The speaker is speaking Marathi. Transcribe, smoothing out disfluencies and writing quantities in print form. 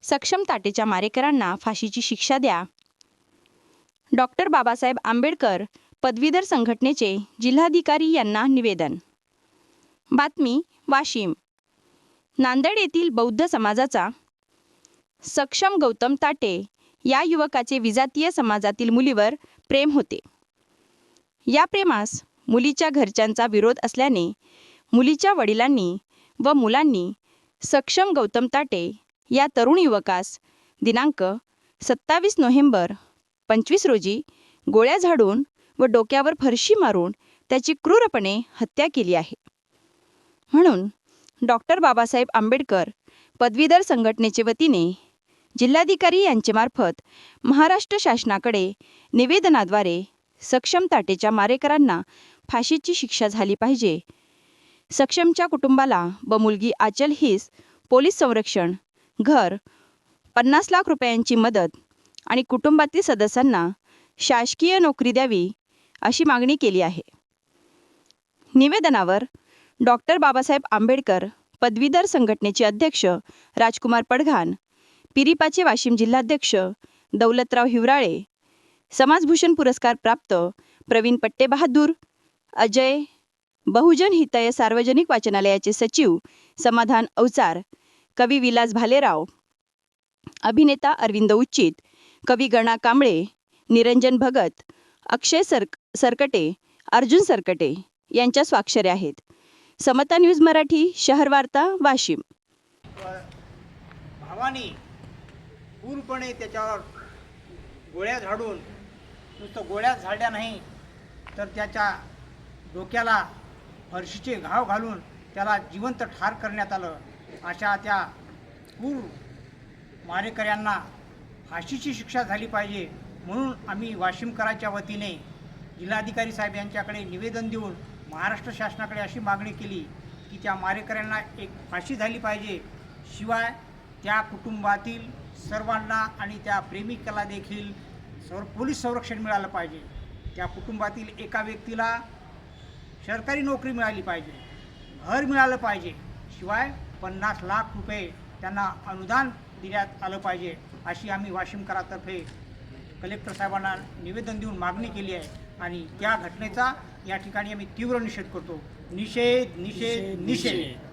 सक्षम ताटेच्या मारेकरांना फाशीची शिक्षा द्या. डॉक्टर बाबासाहेब आंबेडकर पदवीधर संघटनेचे जिल्हाधिकारी यांना निवेदन. बातमी वाशिम. नांदेड येथील बौद्ध समाजाचा सक्षम गौतम ताटे या युवकाचे विजातीय समाजातील मुलीवर प्रेम होते. या प्रेमास मुलीच्या घरच्यांचा विरोध असल्याने मुलीच्या वडिलांनी व मुलांनी सक्षम गौतम ताटे या तरुण युवकास दिनांक 27 नोव्हेंबर 25 रोजी गोळ्या झाडून व डोक्यावर फरशी मारून त्याची क्रूरपणे हत्या केली आहे. म्हणून डॉक्टर बाबासाहेब आंबेडकर पदवीधर संघटनेचे वतीने जिल्हाधिकारी यांचेमार्फत महाराष्ट्र शासनाकडे निवेदनाद्वारे सक्षम ताटेच्या मारेकरांना फाशीची शिक्षा झाली पाहिजे. सक्षमच्या कुटुंबाला व मुलगी आचल हिस पोलीस संरक्षण, घर, 50 लाख रुपयांची मदत आणि कुटुंबातील सदस्यांना शासकीय नोकरी द्यावी अशी मागणी केली आहे. निवेदनावर डॉक्टर बाबासाहेब आंबेडकर पदवीधर संघटनेचे अध्यक्ष राजकुमार पडघान, पिरिपाचे वाशिम जिल्हाध्यक्ष दौलतराव हिवराळे, समाजभूषण पुरस्कार प्राप्त प्रवीण पट्टेबहादूर, अजय, बहुजन हितय सार्वजनिक वाचनालयाचे सचिव समाधान अवचार, कवी विलास भालेराव, अभिनेता अरविंद उच्चित, कवी गणा कांबळे, निरंजन भगत, अक्षय सरकटे, अर्जुन सरकटे यांच्या स्वाक्षऱ्या आहेत. समता न्यूज मराठी, शहर वार्ता, वाशिम. भावानी पूर्णपणे त्याच्यावर गोळ्या झाडून, नुसतं गोळ्या झाडल्या नाही तर त्याच्या डोक्याला फरशीचे घाव घालून त्याला जिवंत ठार करण्यात आलं. अशा त्या क्रूर मारेकऱ्यांना फाशीची शिक्षा झाली पाहिजे म्हणून आम्ही वाशिमकरांच्या वतीने जिल्हाधिकारी साहेब यांच्याकडे निवेदन देऊन महाराष्ट्र शासनाकडे अशी मागणी केली की त्या मारेकऱ्यांना एक फाशी झाली पाहिजे. शिवाय त्या कुटुंबातील सर्वांना आणि त्या प्रेमिकाला देखील पोलीस संरक्षण मिळालं पाहिजे. त्या कुटुंबातील एका व्यक्तीला सरकारी नोकरी मिळाली पाहिजे, घर मिळालं पाहिजे. शिवाय 50 लाख रुपये त्यांना अनुदान देण्यात आलं पाहिजे अशी आम्ही वाशिमकरातर्फे कलेक्टर साहेबांना निवेदन देऊन मागणी केली आहे. आणि त्या घटनेचा या ठिकाणी आम्ही तीव्र निषेध करतो. निषेध निषेध निषेध.